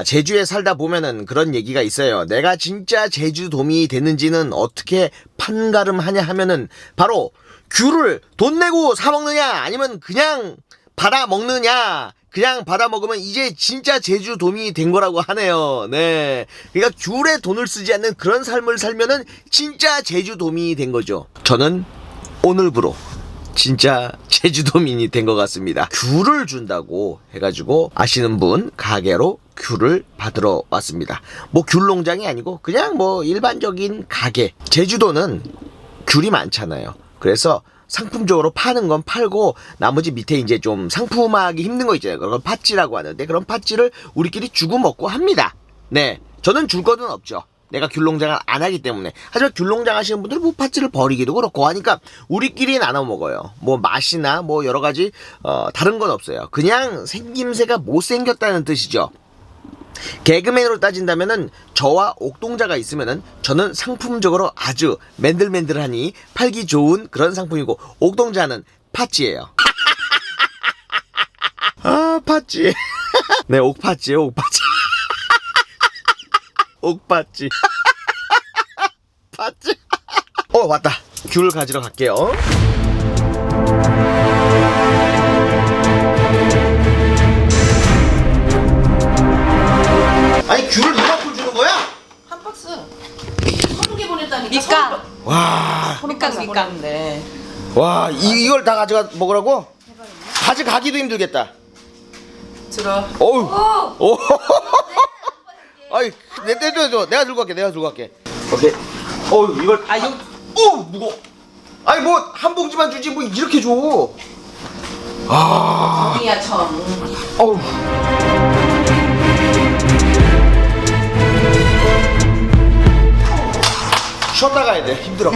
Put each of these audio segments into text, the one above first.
제주에 살다 보면은 그런 얘기가 있어요. 내가 진짜 제주도민이 됐는지는 어떻게 판가름하냐 하면은 바로 귤을 돈 내고 사 먹느냐 아니면 그냥 받아 먹느냐. 그냥 받아 먹으면 이제 진짜 제주도민이 된 거라고 하네요. 네. 그러니까 귤에 돈을 쓰지 않는 그런 삶을 살면은 진짜 제주도민이 된 거죠. 저는 오늘부로 진짜 제주도민이 된 것 같습니다. 귤을 준다고 해가지고 아시는 분 가게로 귤을 받으러 왔습니다. 뭐 귤 농장이 아니고 그냥 뭐 일반적인 가게. 제주도는 귤이 많잖아요. 그래서 상품적으로 파는 건 팔고 나머지 밑에 이제 좀 상품화하기 힘든 거 있잖아요. 그런 팥찌라고 하는데 그런 팥찌를 우리끼리 주고 먹고 합니다. 네, 저는 줄 거는 없죠. 내가 귤농장을 안 하기 때문에. 하지만 귤농장 하시는 분들은 뭐 팥찌를 버리기도 그렇고 하니까 우리끼리 나눠 먹어요. 뭐 맛이나 뭐 여러 가지 다른 건 없어요. 그냥 생김새가 못생겼다는 뜻이죠. 개그맨으로 따진다면은 저와 옥동자가 있으면은 저는 상품적으로 아주 맨들맨들하니 팔기 좋은 그런 상품이고 옥동자는 팥찌예요. 팥찌. 네, 옥팥찌예요, 옥팥찌. 옥팥찌. 팥찌. 왔다. 귤 가지러 갈게요. 아니 귤을 누가 주는 거야? 한 박스 20개 보냈다니까. 밑간. 와, 밑간. 와 이걸 다 가져가 먹으라고? 가져가기도 힘들겠다. 들어. 어우. 오. 아이 내가 들고 갈게. 오케이. 이걸 무거워. 아니 뭐 한 봉지만 주지 뭐 이렇게 줘. 정이야 정. 어우. 쉬었다 가야 돼. 힘들어.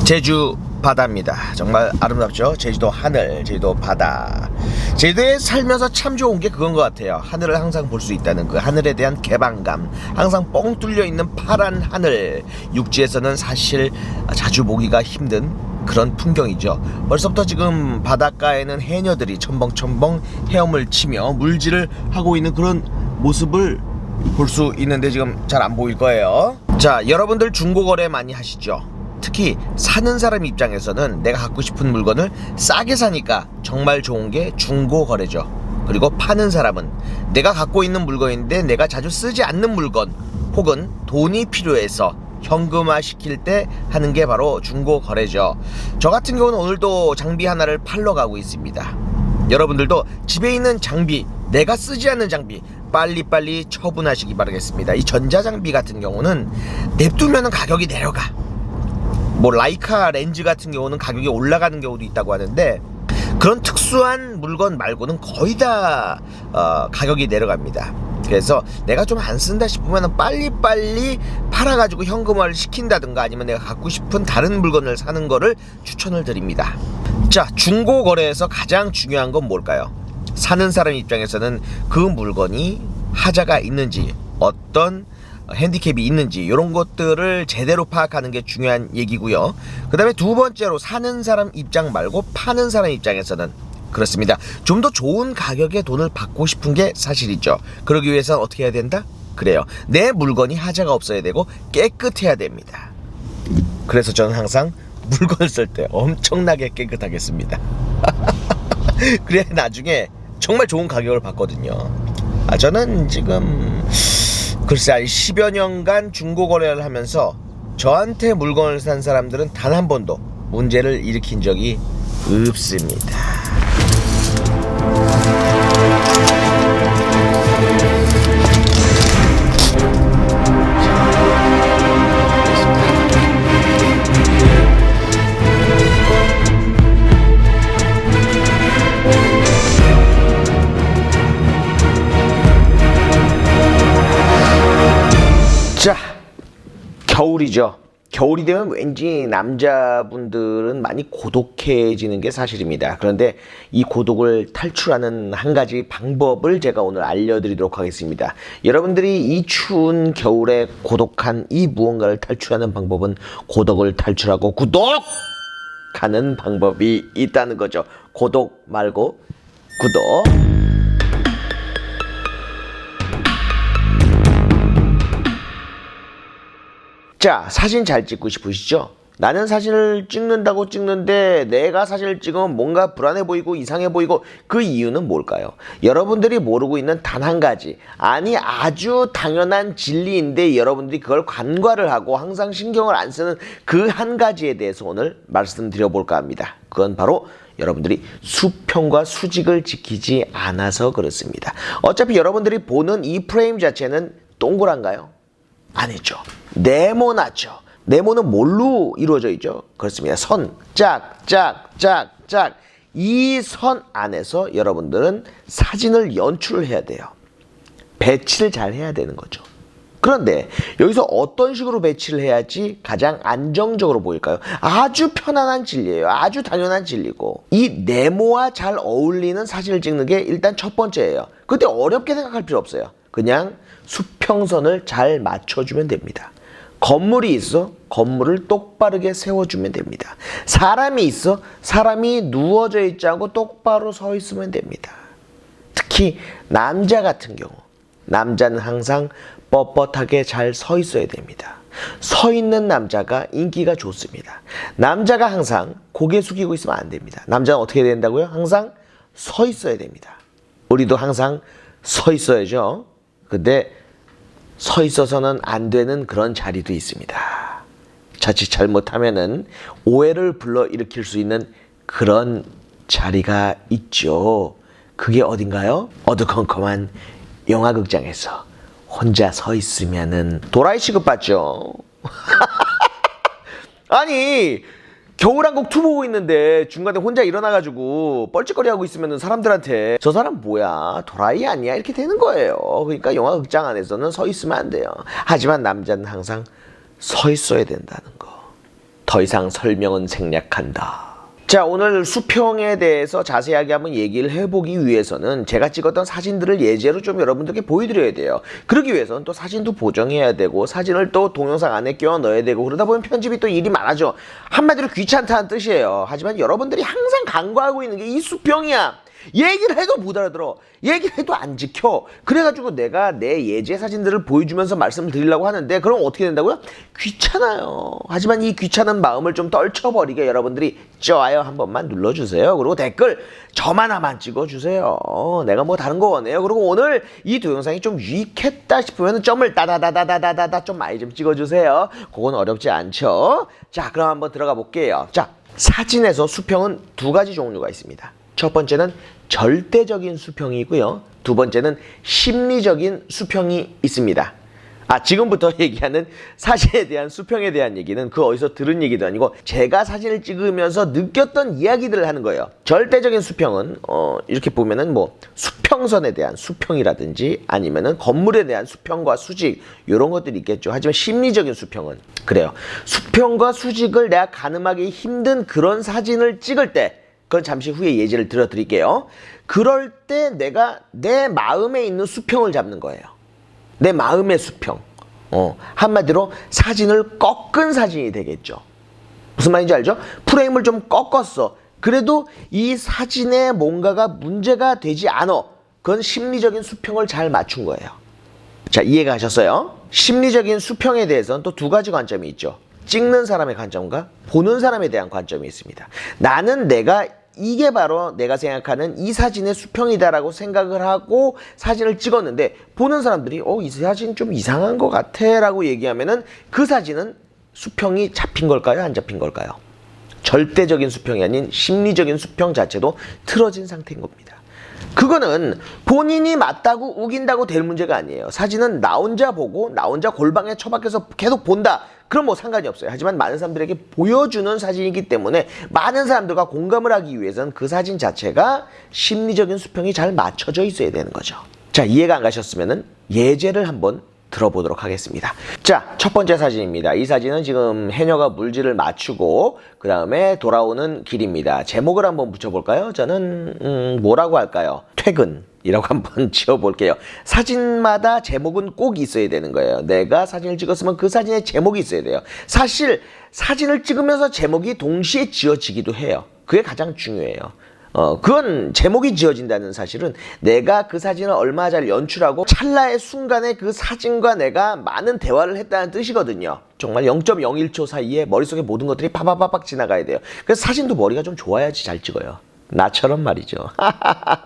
제주 바다입니다. 정말 아름답죠? 제주도 하늘, 제주도 바다. 제주도에 살면서 참 좋은 게 그건 것 같아요. 하늘을 항상 볼 수 있다는 그 하늘에 대한 개방감. 항상 뻥 뚫려 있는 파란 하늘. 육지에서는 사실 자주 보기가 힘든 그런 풍경이죠. 벌써부터 지금 바닷가에는 해녀들이 첨벙첨벙 헤엄을 치며 물질을 하고 있는 그런 모습을 볼 수 있는데 지금 잘 안 보일 거예요. 자, 여러분들 중고거래 많이 하시죠? 특히 사는 사람 입장에서는 내가 갖고 싶은 물건을 싸게 사니까 정말 좋은 게 중고거래죠. 그리고 파는 사람은 내가 갖고 있는 물건인데 내가 자주 쓰지 않는 물건 혹은 돈이 필요해서 현금화 시킬 때 하는 게 바로 중고거래죠. 저 같은 경우는 오늘도 장비 하나를 팔러 가고 있습니다. 여러분들도 집에 있는 장비, 내가 쓰지 않는 장비 빨리빨리 처분하시기 바라겠습니다. 이 전자장비 같은 경우는 냅두면 가격이 내려가. 뭐 라이카 렌즈 같은 경우는 가격이 올라가는 경우도 있다고 하는데 그런 특수한 물건 말고는 거의 다 가격이 내려갑니다. 그래서 내가 좀 안 쓴다 싶으면 빨리빨리 팔아가지고 현금화를 시킨다든가 아니면 내가 갖고 싶은 다른 물건을 사는 거를 추천을 드립니다. 자, 중고거래에서 가장 중요한 건 뭘까요? 사는 사람 입장에서는 그 물건이 하자가 있는지 어떤 핸디캡이 있는지 이런 것들을 제대로 파악하는 게 중요한 얘기고요. 그 다음에 두 번째로 사는 사람 입장 말고 파는 사람 입장에서는 그렇습니다. 좀 더 좋은 가격에 돈을 받고 싶은 게 사실이죠. 그러기 위해서는 어떻게 해야 된다? 그래요. 내 물건이 하자가 없어야 되고 깨끗해야 됩니다. 그래서 저는 항상 물건 쓸 때 엄청나게 깨끗하겠습니다. 그래야 나중에 정말 좋은 가격을 받거든요. 저는 지금 글쎄 10여 년간 중고거래를 하면서 저한테 물건을 산 사람들은 단 한 번도 문제를 일으킨 적이 없습니다. 자, 겨울이죠. 겨울이 되면 왠지 남자분들은 많이 고독해지는 게 사실입니다. 그런데 이 고독을 탈출하는 한 가지 방법을 제가 오늘 알려드리도록 하겠습니다. 여러분들이 이 추운 겨울에 고독한 이 무언가를 탈출하는 방법은 고독을 탈출하고 구독! 가는 방법이 있다는 거죠. 고독 말고 구독. 자, 사진 잘 찍고 싶으시죠? 나는 사진을 찍는다고 찍는데 내가 사진을 찍으면 뭔가 불안해 보이고 이상해 보이고 그 이유는 뭘까요? 여러분들이 모르고 있는 단 한 가지, 아니 아주 당연한 진리인데 여러분들이 그걸 간과를 하고 항상 신경을 안 쓰는 그 한 가지에 대해서 오늘 말씀드려 볼까 합니다. 그건 바로 여러분들이 수평과 수직을 지키지 않아서 그렇습니다. 어차피 여러분들이 보는 이 프레임 자체는 동그란가요? 아니죠. 네모나죠. 네모는 뭘로 이루어져 있죠? 그렇습니다. 선, 짝, 짝, 짝, 짝. 이 선 안에서 여러분들은 사진을 연출을 해야 돼요. 배치를 잘 해야 되는 거죠. 그런데 여기서 어떤 식으로 배치를 해야지 가장 안정적으로 보일까요? 아주 편안한 진리예요. 아주 당연한 진리고, 이 네모와 잘 어울리는 사진을 찍는 게 일단 첫 번째예요. 근데 어렵게 생각할 필요 없어요. 그냥 수평선을 잘 맞춰주면 됩니다. 건물이 있어, 건물을 똑바르게 세워주면 됩니다. 사람이 있어, 사람이 누워져 있지 않고 똑바로 서 있으면 됩니다. 특히 남자 같은 경우, 남자는 항상 뻣뻣하게 잘 서 있어야 됩니다. 서 있는 남자가 인기가 좋습니다. 남자가 항상 고개 숙이고 있으면 안 됩니다. 남자는 어떻게 된다고요? 항상 서 있어야 됩니다. 우리도 항상 서 있어야죠. 근데 서 있어서는 안 되는 그런 자리도 있습니다. 자칫 잘못하면은 오해를 불러일으킬 수 있는 그런 자리가 있죠. 그게 어딘가요? 어두컴컴한 영화극장에서 혼자 서 있으면은 도라이 취급받죠. 아니, 겨울왕국 2 보고 있는데 중간에 혼자 일어나가지고 뻘짓거리하고 있으면 사람들한테 저 사람 뭐야, 도라이 아니야, 이렇게 되는 거예요. 그러니까 영화극장 안에서는 서 있으면 안 돼요. 하지만 남자는 항상 서 있어야 된다는 거. 더 이상 설명은 생략한다. 자, 오늘 수평에 대해서 자세하게 한번 얘기를 해보기 위해서는 제가 찍었던 사진들을 예제로 좀 여러분들께 보여드려야 돼요. 그러기 위해서는 또 사진도 보정해야 되고 사진을 또 동영상 안에 끼워 넣어야 되고, 그러다 보면 편집이 또 일이 많아져. 한마디로 귀찮다는 뜻이에요. 하지만 여러분들이 항상 간과하고 있는 게 이 수평이야. 얘기를 해도 못 알아들어. 얘기를 해도 안 지켜. 그래가지고 내가 내 예제 사진들을 보여주면서 말씀을 드리려고 하는데 그럼 어떻게 된다고요? 귀찮아요. 하지만 이 귀찮은 마음을 좀 떨쳐버리게 여러분들이 좋아요 한 번만 눌러주세요. 그리고 댓글 저만 하나만 찍어주세요. 내가 뭐 다른 거 원해요. 그리고 오늘 이 동영상이 좀 유익했다 싶으면 점을 따다다다다다다다 좀 많이 좀 찍어주세요. 그건 어렵지 않죠. 자, 그럼 한번 들어가 볼게요. 자, 사진에서 수평은 두 가지 종류가 있습니다. 첫 번째는 절대적인 수평이 있고요. 두 번째는 심리적인 수평이 있습니다. 지금부터 얘기하는 사진에 대한 수평에 대한 얘기는 그 어디서 들은 얘기도 아니고 제가 사진을 찍으면서 느꼈던 이야기들을 하는 거예요. 절대적인 수평은 이렇게 보면은 뭐 수평선에 대한 수평이라든지 아니면은 건물에 대한 수평과 수직 이런 것들이 있겠죠. 하지만 심리적인 수평은 그래요. 수평과 수직을 내가 가늠하기 힘든 그런 사진을 찍을 때, 그건 잠시 후에 예제를 들어드릴게요. 그럴 때 내가 내 마음에 있는 수평을 잡는 거예요. 내 마음의 수평. 한마디로 사진을 꺾은 사진이 되겠죠. 무슨 말인지 알죠? 프레임을 좀 꺾었어. 그래도 이 사진에 뭔가가 문제가 되지 않아. 그건 심리적인 수평을 잘 맞춘 거예요. 자, 이해가 가셨어요? 심리적인 수평에 대해서는 또 두 가지 관점이 있죠. 찍는 사람의 관점과 보는 사람에 대한 관점이 있습니다. 나는 이게 바로 내가 생각하는 이 사진의 수평이다라고 생각을 하고 사진을 찍었는데, 보는 사람들이 이 사진 좀 이상한 것 같아 라고 얘기하면은 그 사진은 수평이 잡힌 걸까요? 안 잡힌 걸까요? 절대적인 수평이 아닌 심리적인 수평 자체도 틀어진 상태인 겁니다. 그거는 본인이 맞다고 우긴다고 될 문제가 아니에요. 사진은 나 혼자 보고 나 혼자 골방에 처박혀서 계속 본다. 그럼 뭐 상관이 없어요. 하지만 많은 사람들에게 보여주는 사진이기 때문에 많은 사람들과 공감을 하기 위해서는 그 사진 자체가 심리적인 수평이 잘 맞춰져 있어야 되는 거죠. 자, 이해가 안 가셨으면은 예제를 한번 들어보도록 하겠습니다. 자, 첫 번째 사진입니다. 이 사진은 지금 해녀가 물질을 맞추고 그 다음에 돌아오는 길입니다. 제목을 한번 붙여볼까요? 저는 뭐라고 할까요? 퇴근. 이라고 한번 지어볼게요. 사진마다 제목은 꼭 있어야 되는 거예요. 내가 사진을 찍었으면 그 사진에 제목이 있어야 돼요. 사실 사진을 찍으면서 제목이 동시에 지어지기도 해요. 그게 가장 중요해요. 그건 제목이 지어진다는 사실은 내가 그 사진을 얼마나 잘 연출하고 찰나의 순간에 그 사진과 내가 많은 대화를 했다는 뜻이거든요. 정말 0.01초 사이에 머릿속에 모든 것들이 파파파박 지나가야 돼요. 그래서 사진도 머리가 좀 좋아야지 잘 찍어요. 나처럼 말이죠.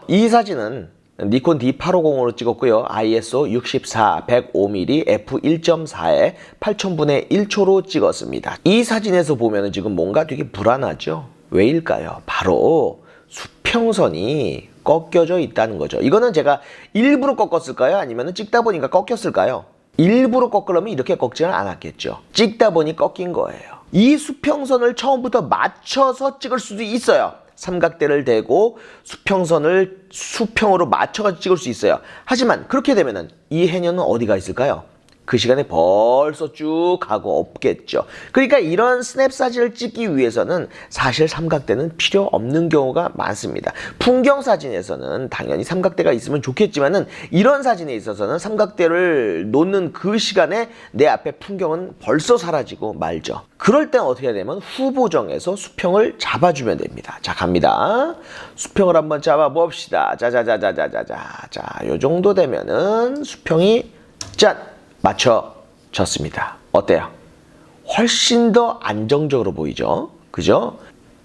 이 사진은 니콘 D850으로 찍었고요. ISO 64, 105mm, f1.4에 8000분의 1초로 찍었습니다. 이 사진에서 보면 지금 뭔가 되게 불안하죠? 왜일까요? 바로 수평선이 꺾여져 있다는 거죠. 이거는 제가 일부러 꺾었을까요? 아니면 찍다 보니까 꺾였을까요? 일부러 꺾으려면 이렇게 꺾지는 않았겠죠. 찍다 보니 꺾인 거예요. 이 수평선을 처음부터 맞춰서 찍을 수도 있어요. 삼각대를 대고 수평선을 수평으로 맞춰서 찍을 수 있어요. 하지만 그렇게 되면은 이 해녀는 어디가 있을까요? 그 시간에 벌써 쭉 가고 없겠죠. 그러니까 이런 스냅 사진을 찍기 위해서는 사실 삼각대는 필요 없는 경우가 많습니다. 풍경 사진에서는 당연히 삼각대가 있으면 좋겠지만은 이런 사진에 있어서는 삼각대를 놓는 그 시간에 내 앞에 풍경은 벌써 사라지고 말죠. 그럴 땐 어떻게 해야 되면 후보정에서 수평을 잡아주면 됩니다. 자, 갑니다. 수평을 한번 잡아봅시다. 자, 요 정도 되면은 수평이 짠! 맞춰졌습니다. 어때요? 훨씬 더 안정적으로 보이죠? 그죠?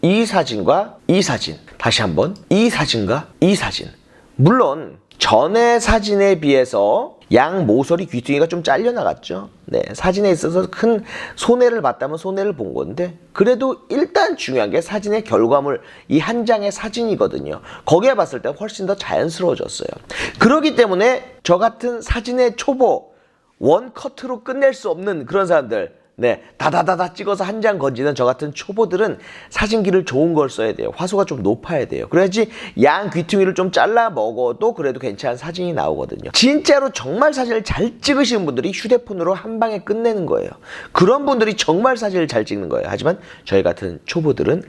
이 사진과 이 사진, 다시 한번 이 사진과 이 사진. 물론 전의 사진에 비해서 양 모서리 귀퉁이가 좀 잘려나갔죠. 네, 사진에 있어서 큰 손해를 봤다면 손해를 본 건데 그래도 일단 중요한 게 사진의 결과물, 이 한 장의 사진이거든요. 거기에 봤을 때 훨씬 더 자연스러워졌어요. 그렇기 때문에 저 같은 사진의 초보, 원커트로 끝낼 수 없는 그런 사람들, 네, 다다다다 찍어서 한 장 건지는 저 같은 초보들은 사진기를 좋은 걸 써야 돼요. 화소가 좀 높아야 돼요. 그래야지 양 귀퉁이를 좀 잘라 먹어도 그래도 괜찮은 사진이 나오거든요. 진짜로 정말 사진을 잘 찍으시는 분들이 휴대폰으로 한 방에 끝내는 거예요. 그런 분들이 정말 사진을 잘 찍는 거예요. 하지만 저희 같은 초보들은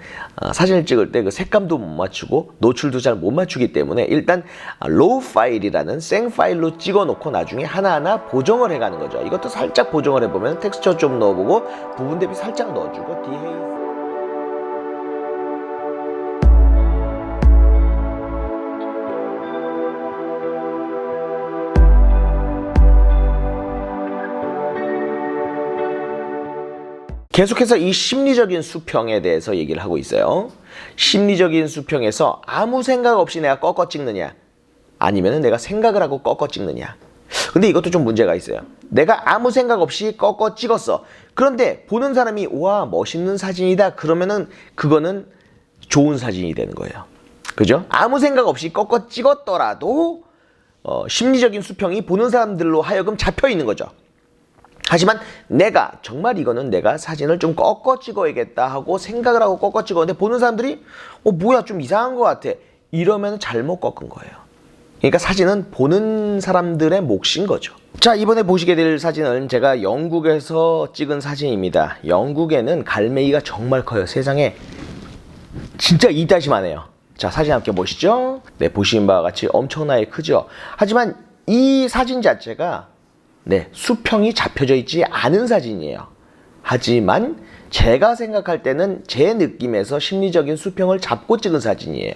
사진을 찍을 때 그 색감도 못 맞추고 노출도 잘 못 맞추기 때문에 일단 로우 파일이라는 생 파일로 찍어 놓고 나중에 하나하나 보정을 해가는 거죠. 이것도 살짝 보정을 해보면 텍스처 좀 넣어보고 부분 대비 살짝 넣어주고 디헤이즈. 계속해서 이 심리적인 수평에 대해서 얘기를 하고 있어요. 심리적인 수평에서 아무 생각 없이 내가 꺾어 찍느냐 아니면 내가 생각을 하고 꺾어 찍느냐. 근데 이것도 좀 문제가 있어요. 내가 아무 생각 없이 꺾어 찍었어. 그런데 보는 사람이 와 멋있는 사진이다 그러면은 그거는 좋은 사진이 되는 거예요. 그죠? 아무 생각 없이 꺾어 찍었더라도 심리적인 수평이 보는 사람들로 하여금 잡혀 있는 거죠. 하지만 내가 정말 이거는 내가 사진을 좀 꺾어 찍어야겠다 하고 생각을 하고 꺾어 찍었는데 보는 사람들이 뭐야 좀 이상한 것 같아 이러면 잘못 꺾은 거예요. 그러니까 사진은 보는 사람들의 몫인 거죠. 자, 이번에 보시게 될 사진은 제가 영국에서 찍은 사진입니다. 영국에는 갈매기가 정말 커요. 세상에 진짜 이따시만해요. 자, 사진 함께 보시죠. 네, 보시는 바와 같이 엄청나게 크죠. 하지만 이 사진 자체가 네, 수평이 잡혀져 있지 않은 사진이에요. 하지만 제가 생각할 때는 제 느낌에서 심리적인 수평을 잡고 찍은 사진이에요.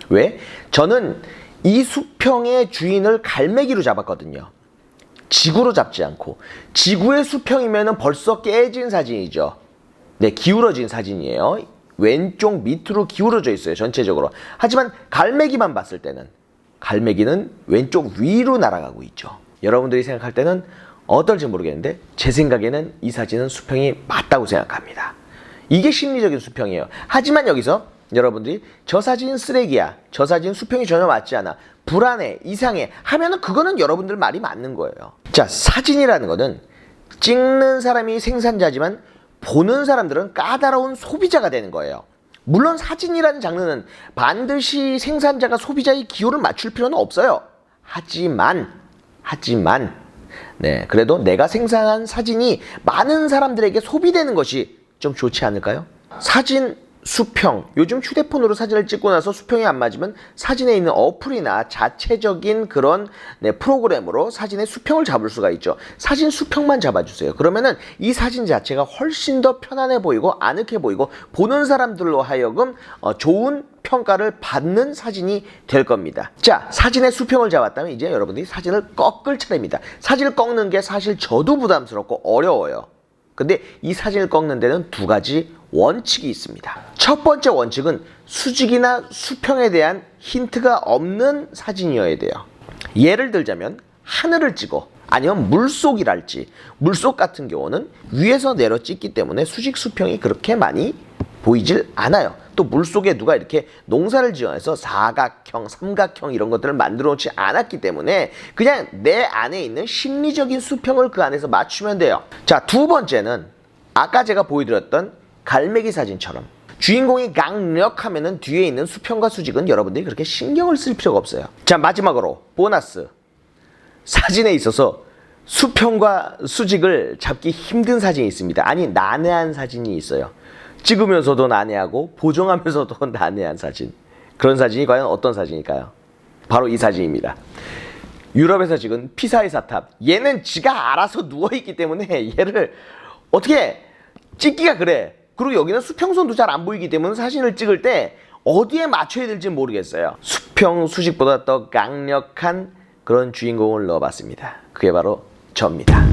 왜? 저는 이 수평의 주인을 갈매기로 잡았거든요. 지구로 잡지 않고. 지구의 수평이면 벌써 깨진 사진이죠. 네, 기울어진 사진이에요. 왼쪽 밑으로 기울어져 있어요, 전체적으로. 하지만 갈매기만 봤을 때는 갈매기는 왼쪽 위로 날아가고 있죠. 여러분들이 생각할 때는 어떨지 모르겠는데 제 생각에는 이 사진은 수평이 맞다고 생각합니다. 이게 심리적인 수평이에요. 하지만 여기서 여러분들이 저 사진 쓰레기야, 저 사진 수평이 전혀 맞지 않아, 불안해, 이상해 하면은 그거는 여러분들 말이 맞는 거예요. 자, 사진이라는 거는 찍는 사람이 생산자지만 보는 사람들은 까다로운 소비자가 되는 거예요. 물론 사진이라는 장르는 반드시 생산자가 소비자의 기호를 맞출 필요는 없어요. 하지만 네, 그래도 내가 생산한 사진이 많은 사람들에게 소비되는 것이 좀 좋지 않을까요? 사진 수평. 요즘 휴대폰으로 사진을 찍고 나서 수평이 안 맞으면 사진에 있는 어플이나 자체적인 그런 프로그램으로 사진의 수평을 잡을 수가 있죠. 사진 수평만 잡아주세요. 그러면은 이 사진 자체가 훨씬 더 편안해 보이고 아늑해 보이고 보는 사람들로 하여금 좋은 평가를 받는 사진이 될 겁니다. 자, 사진의 수평을 잡았다면 이제 여러분들이 사진을 꺾을 차례입니다. 사진을 꺾는 게 사실 저도 부담스럽고 어려워요. 근데 이 사진을 꺾는 데는 두 가지 원칙이 있습니다. 첫 번째 원칙은 수직이나 수평에 대한 힌트가 없는 사진이어야 돼요. 예를 들자면 하늘을 찍어 아니면 물속이랄지, 물속 같은 경우는 위에서 내려 찍기 때문에 수직 수평이 그렇게 많이 보이질 않아요. 또 물속에 누가 이렇게 농사를 지어서 사각형, 삼각형 이런 것들을 만들어 놓지 않았기 때문에 그냥 내 안에 있는 심리적인 수평을 그 안에서 맞추면 돼요. 자, 두 번째는 아까 제가 보여드렸던 갈매기 사진처럼 주인공이 강력하면은 뒤에 있는 수평과 수직은 여러분들이 그렇게 신경을 쓸 필요가 없어요. 자, 마지막으로 보너스. 사진에 있어서 수평과 수직을 잡기 힘든 사진이 있습니다. 아니, 난해한 사진이 있어요. 찍으면서도 난해하고 보정하면서도 난해한 사진. 그런 사진이 과연 어떤 사진일까요? 바로 이 사진입니다. 유럽에서 찍은 피사의 사탑. 얘는 지가 알아서 누워있기 때문에 얘를 어떻게 찍기가 그래. 그리고 여기는 수평선도 잘 안 보이기 때문에 사진을 찍을 때 어디에 맞춰야 될지 모르겠어요. 수평, 수직보다 더 강력한 그런 주인공을 넣어봤습니다. 그게 바로 저입니다.